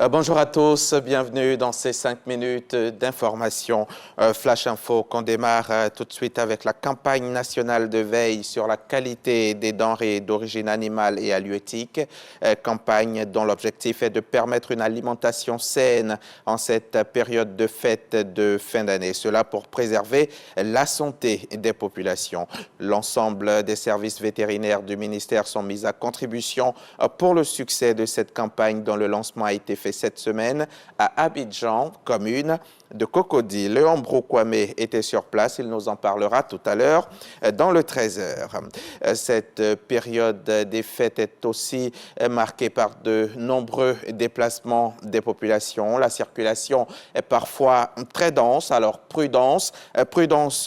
Bonjour à tous, bienvenue dans ces 5 minutes d'information. Flash Info qu'on démarre tout de suite avec la campagne nationale de veille sur la qualité des denrées d'origine animale et halieutique. Campagne dont l'objectif est de permettre une alimentation saine en cette période de fête de fin d'année. Cela pour préserver la santé des populations. L'ensemble des services vétérinaires du ministère sont mis à contribution pour le succès de cette campagne dont le lancement a été fait cette semaine à Abidjan, commune de Cocody. Léon Kwame était sur place, il nous en parlera tout à l'heure dans le 13h. Cette période des fêtes est aussi marquée par de nombreux déplacements des populations. La circulation est parfois très dense, alors prudence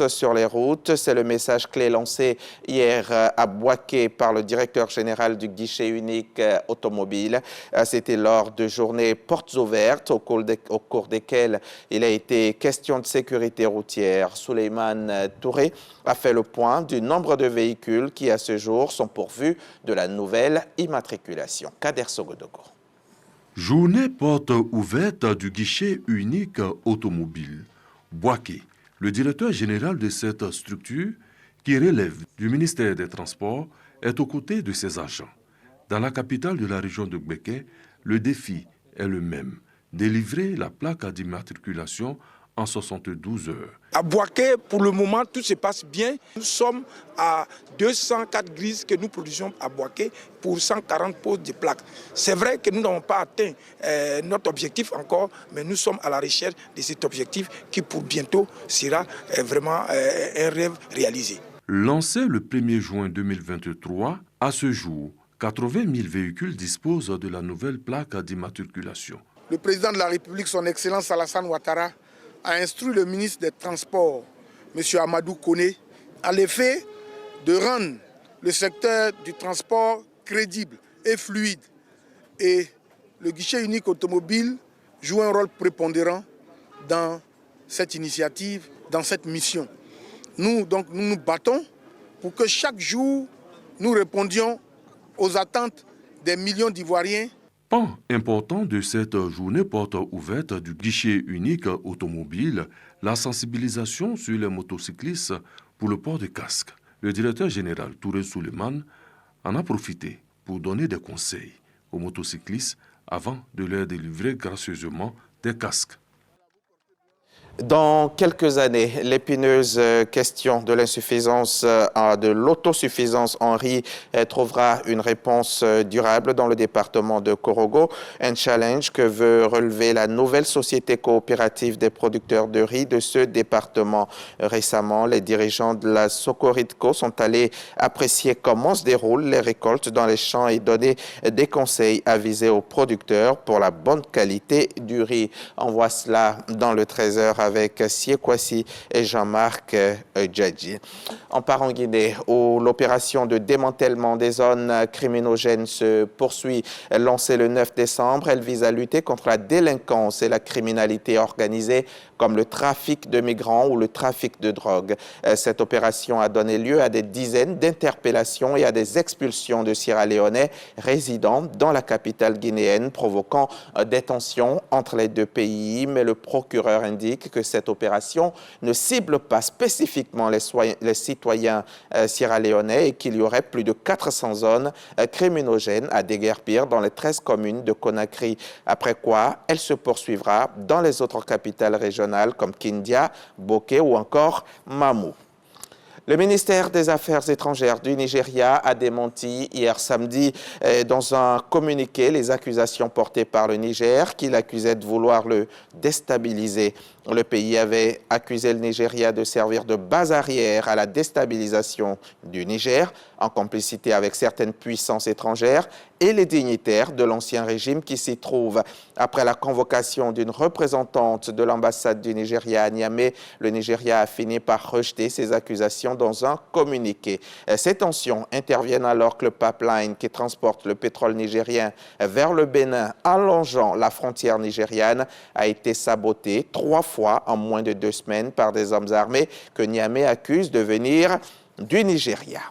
sur les routes. C'est le message clé lancé hier à Boaké par le directeur général du guichet unique automobile. C'était lors de journées portes ouvertes au cours desquelles il a été question de sécurité routière. Souleymane Touré a fait le point du nombre de véhicules qui, à ce jour, sont pourvus de la nouvelle immatriculation. Kader Sogodogo. Journée porte ouverte du guichet unique automobile. Boaké, le directeur général de cette structure, qui relève du ministère des Transports, est aux côtés de ses agents. Dans la capitale de la région de Gbeke, le défi est le même, délivrer la plaque d'immatriculation en 72 heures. À Boaké, pour le moment, tout se passe bien. Nous sommes à 204 grises que nous produisons à Boaké pour 140 poses de plaques. C'est vrai que nous n'avons pas atteint notre objectif encore, mais nous sommes à la recherche de cet objectif qui pour bientôt sera vraiment un rêve réalisé. Lancé le 1er juin 2023, à ce jour, 80 000 véhicules disposent de la nouvelle plaque d'immatriculation. Le président de la République, son Excellence Alassane Ouattara, a instruit le ministre des Transports, M. Amadou Koné, à l'effet de rendre le secteur du transport crédible et fluide. Et le guichet unique automobile joue un rôle prépondérant dans cette initiative, dans cette mission. Nous nous battons pour que chaque jour, nous répondions aux attentes des millions d'Ivoiriens. Pan important de cette journée porte ouverte du guichet unique automobile, la sensibilisation sur les motocyclistes pour le port de casque. Le directeur général Touré Souleymane en a profité pour donner des conseils aux motocyclistes avant de leur délivrer gracieusement des casques. Dans quelques années, l'épineuse question de l'insuffisance, de l'autosuffisance en riz trouvera une réponse durable dans le département de Korogo. Un challenge que veut relever la nouvelle société coopérative des producteurs de riz de ce département. Récemment, les dirigeants de la Sokoritco sont allés apprécier comment se déroulent les récoltes dans les champs et donner des conseils avisés aux producteurs pour la bonne qualité du riz. On voit cela dans le 13h avec Siekwasi et Jean-Marc Djadji. On part en Guinée où l'opération de démantèlement des zones criminogènes se poursuit. Lancée le 9 décembre, elle vise à lutter contre la délinquance et la criminalité organisée comme le trafic de migrants ou le trafic de drogue. Cette opération a donné lieu à des dizaines d'interpellations et à des expulsions de Sierra-Léonais résidant dans la capitale guinéenne, provoquant des tensions entre les deux pays. Mais le procureur indique que cette opération ne cible pas spécifiquement les citoyens sierra-léonais et qu'il y aurait plus de 400 zones criminogènes à déguerpir dans les 13 communes de Conakry. Après quoi, elle se poursuivra dans les autres capitales régionales comme Kindia, Boké ou encore Mamou. Le ministère des Affaires étrangères du Nigeria a démenti hier samedi dans un communiqué les accusations portées par le Niger qui l'accusait de vouloir le déstabiliser. Le pays avait accusé le Nigeria de servir de base arrière à la déstabilisation du Niger, en complicité avec certaines puissances étrangères et les dignitaires de l'ancien régime qui s'y trouvent. Après la convocation d'une représentante de l'ambassade du Nigeria à Niamey, le Nigeria a fini par rejeter ces accusations dans un communiqué. Ces tensions interviennent alors que le pipeline qui transporte le pétrole nigérien vers le Bénin, allongeant la frontière nigériane, a été saboté 3 fois en moins de 2 semaines par des hommes armés que Niamey accuse de venir du Nigeria.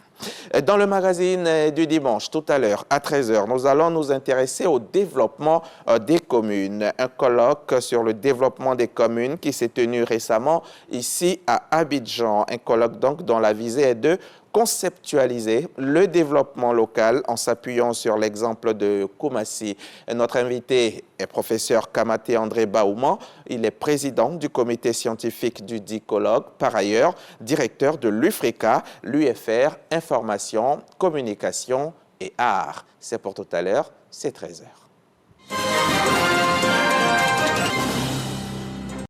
Dans le magazine du dimanche, tout à l'heure, à 13 h, nous allons nous intéresser au développement des communes. Un colloque sur le développement des communes qui s'est tenu récemment ici à Abidjan. Un colloque donc dont la visée est de conceptualiser le développement local en s'appuyant sur l'exemple de Koumassi. Notre invité est professeur Kamaté André Baouman. Il est président du comité scientifique du dit colloque. Par ailleurs, directeur de l'UFRICA, l'UFR, Information, Communication et Arts. C'est pour tout à l'heure, c'est 13 h.